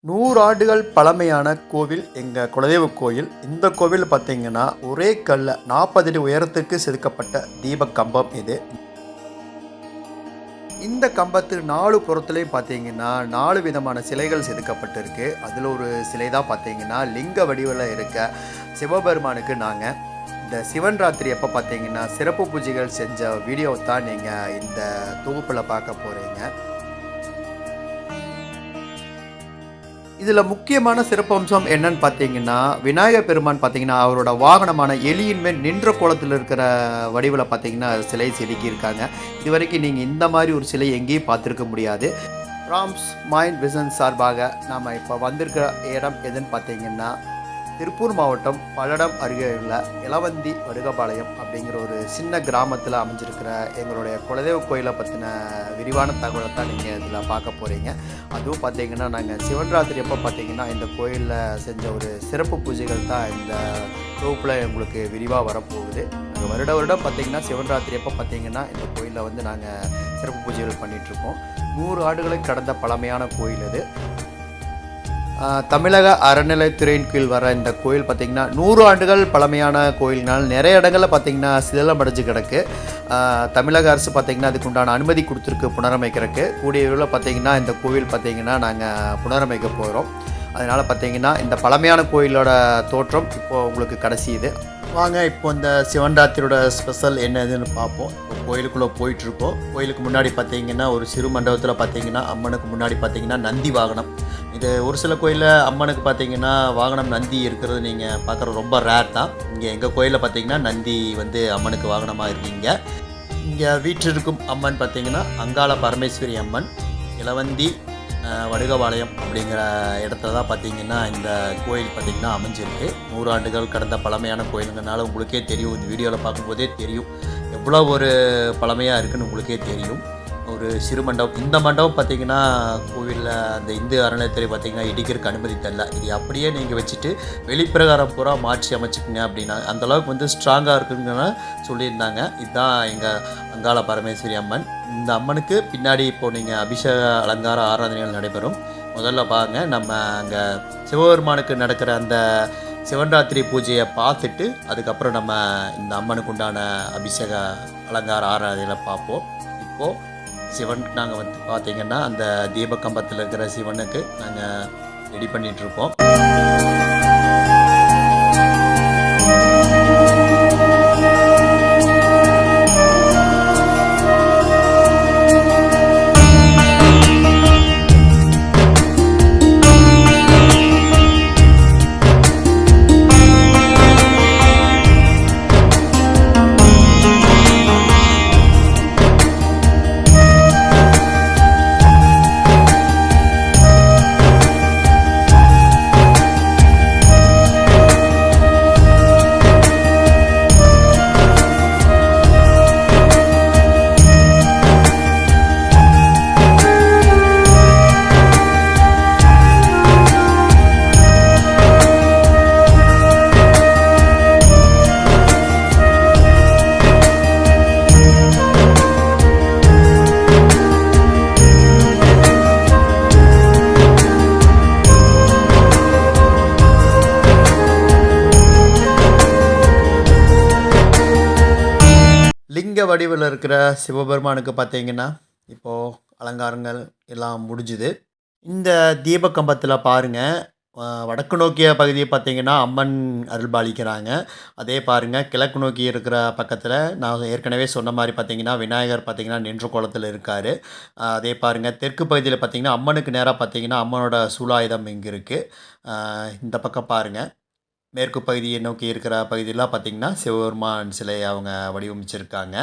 100 ஆண்டுகள் பழமையான கோவில் எங்கள் குலதெய்வ கோயில். இந்த கோவில் பார்த்தீங்கன்னா ஒரே கல்ல 40 அடி உயரத்துக்கு செதுக்கப்பட்ட தீப கம்பம் இது. இந்த கம்பத்து 4 புறத்துலையும் பார்த்தீங்கன்னா 4 விதமான சிலைகள் செதுக்கப்பட்டிருக்கு. அதில் ஒரு சிலை தான் பார்த்தீங்கன்னா லிங்க வடிவில் இருக்க சிவபெருமானுக்கு நாங்கள் இந்த சிவன் ராத்திரி அப்போ பார்த்தீங்கன்னா சிறப்பு பூஜைகள் செஞ்ச வீடியோ தான் நீங்கள் இந்த தொகுப்பில் பார்க்க போகிறீங்க. இதில் முக்கியமான சிறப்பம்சம் என்னன்னு பார்த்தீங்கன்னா, விநாயகர் பெருமான் பார்த்தீங்கன்னா அவரோட வாகனமான எலியின் மேல் நின்ற கோலத்தில் இருக்கிற வடிவில் பார்த்தீங்கன்னா சிலை செதுக்கியிருக்காங்க. இது வரைக்கும் நீங்கள் இந்த மாதிரி ஒரு சிலை எங்கேயும் பார்த்துருக்க முடியாது. ராம்ஸ் மைண்ட் விசன் சார்பாக நாம் இப்போ வந்திருக்கிற இடம் எதுன்னு பார்த்தீங்கன்னா, திருப்பூர் மாவட்டம் பல்லடம் அருகே உள்ள இளவந்தி வடுகபாளையம் அப்படிங்கிற ஒரு சின்ன கிராமத்தில் அமைஞ்சிருக்கிற எங்களுடைய குலதெய்வ கோயிலை பற்றின விரிவான தகவலை தான் நீங்கள் இதில் பார்க்க போகிறீங்க. அதுவும் பார்த்தீங்கன்னா நாங்கள் சிவன்ராத்திரி அப்போ பார்த்தீங்கன்னா இந்த கோயிலில் செஞ்ச ஒரு சிறப்பு பூஜைகள் தான் இந்த தொகுப்பில் உங்களுக்கு விரிவாக வரப்போகுது. நாங்கள் வருடம் பார்த்தீங்கன்னா சிவன்ராத்திரி அப்போ பார்த்தீங்கன்னா இந்த கோயிலில் வந்து நாங்கள் சிறப்பு பூஜைகள் பண்ணிகிட்ருக்கோம். 100 ஆண்டுகளுக்கு கடந்த பழமையான கோயில் இது. தமிழக அறநிலைத்துறையின் கீழ் வர இந்த கோயில் பார்த்திங்கன்னா 100 ஆண்டுகள் பழமையான கோயில்னால் நிறைய இடங்களில் பார்த்திங்கன்னா சிதிலமடைஞ்சு கிடக்கு. தமிழக அரசு பார்த்திங்கன்னா அதுக்கு உண்டான அனுமதி கொடுத்துருக்கு புனரமைக்கிறதுக்கு. கூடிய விரைவில் பார்த்திங்கன்னா இந்த கோவில் பார்த்திங்கன்னா நாங்கள் புனரமைக்க போகிறோம். அதனால் பார்த்திங்கன்னா இந்த பழமையான கோயிலோட தோற்றம் இப்போது உங்களுக்கு கடைசி இது. வாங்க இப்போ இந்த சிவன்ராத்திரியோட ஸ்பெஷல் என்னதுன்னு பார்ப்போம். இப்போ கோயிலுக்குள்ளே போயிட்டுருக்கோம். கோயிலுக்கு முன்னாடி பார்த்தீங்கன்னா ஒரு சிறு மண்டபத்தில் பார்த்தீங்கன்னா அம்மனுக்கு முன்னாடி பார்த்தீங்கன்னா நந்தி வாகனம். இது ஒரு சில கோயிலில் அம்மனுக்கு பார்த்தீங்கன்னா வாகனம் நந்தி இருக்கிறது நீங்கள் பார்க்குறது ரொம்ப ரேர் தான். இங்கே எங்கள் கோயிலில் பார்த்தீங்கன்னா நந்தி வந்து அம்மனுக்கு வாகனமாக இருக்கீங்க. இங்கே வீற்றிருக்கும் அம்மன் பார்த்தீங்கன்னா அங்காள பரமேஸ்வரி அம்மன் இளவந்தி வடுகபாளையம் அப்படிங்கிற இடத்துல தான் பார்த்திங்கன்னா இந்த கோயில் பார்த்திங்கன்னா அமைஞ்சிருக்கு. 100 ஆண்டுகள் கடந்த பழமையான கோயிலுங்கனால உங்களுக்கே தெரியும், இந்த வீடியோவில் பார்க்கும்போதே தெரியும் எவ்வளோ ஒரு பழமையாக இருக்குதுன்னு உங்களுக்கே தெரியும். ஒரு சிறு மண்டபம். இந்த மண்டபம் பார்த்திங்கன்னா கோவிலில் அந்த இந்து அறநிலையத்துறை பார்த்திங்கன்னா இடிக்கிறதுக்கு அனுமதி தரல. இது அப்படியே நீங்கள் வச்சுட்டு வெளிப்பிரகாரம் பூரா மாற்றி அமைச்சுக்குங்க அப்படின்னா அந்தளவுக்கு வந்து ஸ்ட்ராங்காக இருக்குன்னு சொல்லியிருந்தாங்க. இதுதான் எங்கள் அங்காள பரமேஸ்வரி அம்மன். இந்த அம்மனுக்கு பின்னாடி இப்போது நீங்கள் அபிஷேக அலங்கார ஆராதனைகள் நடைபெறும். முதல்ல பாருங்கள், நம்ம அங்கே சிவபெருமானுக்கு நடக்கிற அந்த சிவன்ராத்திரி பூஜையை பார்த்துட்டு அதுக்கப்புறம் நம்ம இந்த அம்மனுக்கு உண்டான அபிஷேக அலங்கார ஆராதனைகளை பார்ப்போம். இப்போது சிவன் நாங்கள் வந்து பார்த்திங்கன்னா அந்த தீபக்கம்பத்தில் இருக்கிற சிவனுக்கு நாங்கள் ரெடி பண்ணிகிட்ருக்கோம். லிங்க வடிவில் இருக்கிற சிவபெருமானுக்கு பார்த்தீங்கன்னா இப்போது அலங்காரங்கள் எல்லாம் முடிஞ்சுது. இந்த தீபக்கம்பத்தில் பாருங்கள், வடக்கு நோக்கிய பகுதியை பார்த்தீங்கன்னா அம்மன் அருள்பாலிக்கிறாங்க. அதே பாருங்கள், கிழக்கு நோக்கி இருக்கிற பக்கத்தில் நான் ஏற்கனவே சொன்ன மாதிரி பார்த்தீங்கன்னா விநாயகர் பார்த்தீங்கன்னா நின்ற கோலத்தில் இருக்கார். அதே பாருங்கள், தெற்கு பகுதியில் பார்த்தீங்கன்னா அம்மனுக்கு நேராக பார்த்தீங்கன்னா அம்மனோட சூலாயுதம் இங்கே இருக்குது. இந்த பக்கம் பாருங்கள், மேற்கு பகுதியை நோக்கி இருக்கிற பகுதியெலாம் பார்த்திங்கன்னா சிவபெருமான் சிலையை அவங்க வடிவமைச்சிருக்காங்க.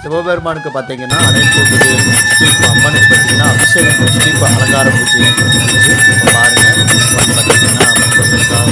சிவபெருமானுக்கு பார்த்தீங்கன்னா அனைத்து பூஜையும் முடிச்சுட்டு இப்போ அம்மனுக்கு பார்த்தீங்கன்னா அபிஷேகம் முடிச்சுட்டு இப்போ அலங்கார பூஜை முடிச்சு இப்போ பாருங்கள் சிவன் பார்த்தீங்கன்னா மக்களுக்காக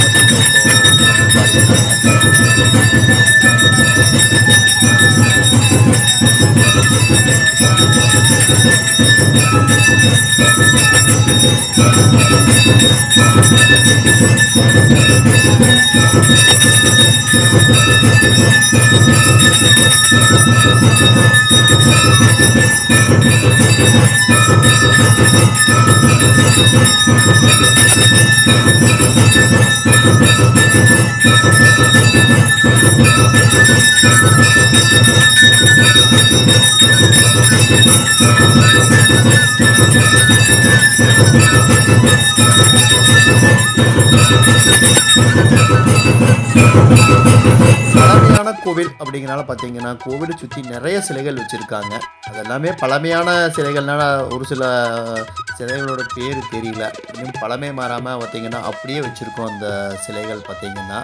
பழமையான கோவில் அப்படிங்கிறனால பார்த்தீங்கன்னா கோவிலை சுற்றி நிறைய சிலைகள் வச்சுருக்காங்க. அதெல்லாமே பழமையான சிலைகள்னால ஒரு சில சிலைகளோட பேர் தெரியல. இன்னும் பழமை மாறாமல் பார்த்தீங்கன்னா அப்படியே வச்சுருக்கோம். அந்த சிலைகள் பார்த்தீங்கன்னா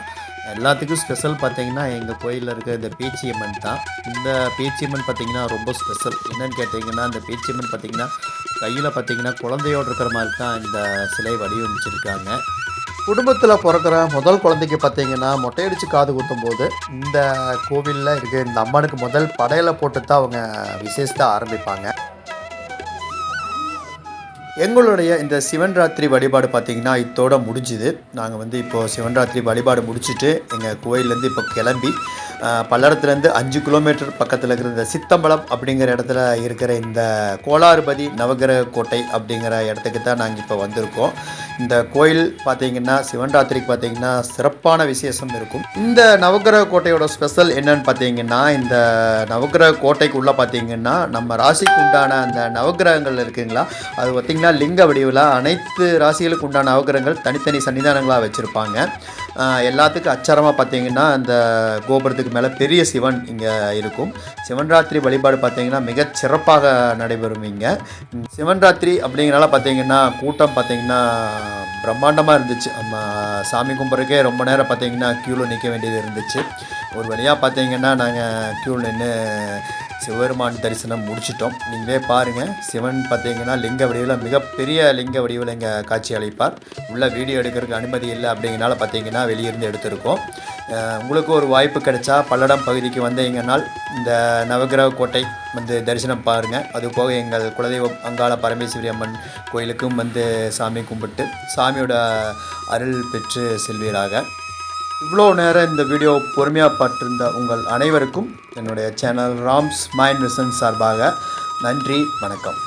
எல்லாத்துக்கும் ஸ்பெஷல் பார்த்தீங்கன்னா எங்கள் கோயிலில் இருக்க இந்த பேச்சியம்மன் தான். இந்த பேச்சியம்மன் பார்த்தீங்கன்னா ரொம்ப ஸ்பெஷல். என்னென்னு கேட்டிங்கன்னா இந்த பேச்சியம்மன் பார்த்தீங்கன்னா கையில் பார்த்தீங்கன்னா குழந்தையோடு இருக்கிற மாதிரி தான் இந்த சிலை வடிவமைச்சிருக்காங்க. குடும்பத்தில் பிறக்கிற முதல் குழந்தைக்கு பார்த்தீங்கன்னா மொட்டையடித்து காது குத்தும் போது இந்த கோவிலில் இருக்க இந்த அம்மனுக்கு முதல் படையலை போட்டு தான் அவங்க விசேஷத்தை ஆரம்பிப்பாங்க. எங்களுடைய இந்த சிவன் ராத்திரி வழிபாடு பார்த்திங்கன்னா இதோட முடிஞ்சுது. நாங்கள் இப்போது சிவன் ராத்திரி வழிபாடு முடிச்சுட்டு எங்கள் கோயிலேருந்து இப்போ கிளம்பி பல்லடத்துலேருந்து 5 கிலோமீட்டர் பக்கத்தில் இருக்கிற இந்த சித்தம்பலம் அப்படிங்கிற இடத்துல இருக்கிற இந்த கோளாறுபதி நவகிரக கோட்டை அப்படிங்கிற இடத்துக்கு தான் நாங்கள் இப்போ வந்திருக்கோம். இந்த கோயில் பார்த்திங்கன்னா சிவன் ராத்திரிக்கு பார்த்திங்கன்னா சிறப்பான விசேஷம் இருக்கும். இந்த நவகிரக கோட்டையோட ஸ்பெஷல் என்னன்னு பார்த்தீங்கன்னா இந்த நவகிரக கோட்டைக்குள்ளே பார்த்திங்கன்னா நம்ம ராசிக்கு உண்டான அந்த நவகிரகங்கள் இருக்குங்களா அது பார்த்திங்கன்னா லிங்க வடிவில் அனைத்து ராசிகளுக்கு உண்டான நவகிரகங்கள் தனித்தனி சன்னிதானங்களாக வச்சுருப்பாங்க. எல்லாத்துக்கும் அச்சாரமாக பார்த்திங்கன்னா அந்த கோபுரத்துக்கு மேலே பெரிய சிவன் இங்கே இருக்கும். சிவன் ராத்திரி வழிபாடு பார்த்திங்கன்னா மிகச் சிறப்பாக நடைபெறும். இங்கே சிவன் ராத்திரி அப்படிங்கிறனால பார்த்திங்கன்னா கூட்டம் பார்த்திங்கன்னா பிரம்மாண்டமாக இருந்துச்சு. நம்ம சாமி கும்பிட்றதுக்கே ரொம்ப நேரம் பார்த்திங்கன்னா க்யூவில் நிற்க வேண்டியது இருந்துச்சு. ஒரு வழியாக பார்த்திங்கன்னா நாங்கள் க்யூவில் நின்று சிவபெருமான் தரிசனம் முடிச்சிட்டோம். நீங்களே பாருங்கள், சிவன் பார்த்திங்கன்னா லிங்க வடிவில் மிகப்பெரிய லிங்க வடிவில் இங்கே காட்சி அளிப்பார். உள்ள வீடியோ எடுக்கிறதுக்கு அனுமதி இல்லை அப்படிங்கிறனால பார்த்திங்கன்னா வெளியிருந்து எடுத்திருக்கோம். உங்களுக்கு ஒரு வாய்ப்பு கிடைச்சா பல்லடம் பகுதிக்கு வந்தீங்கன்னால் இந்த நவகிரக கோட்டை தரிசனம் பாருங்கள். அதுபோக எங்கள் குலதெய்வம் அங்காள பரமேஸ்வரி அம்மன் கோயிலுக்கும் சாமி கும்பிட்டு சாமியோட அருள் பெற்று செல்வீராக. இவ்வளோ நேரம் இந்த வீடியோ பொறுமையாக பார்த்திருந்த உங்கள் அனைவருக்கும் என்னுடைய சேனல் ராம்ஸ் மைண்ட் விசன் சார்பாக நன்றி, வணக்கம்.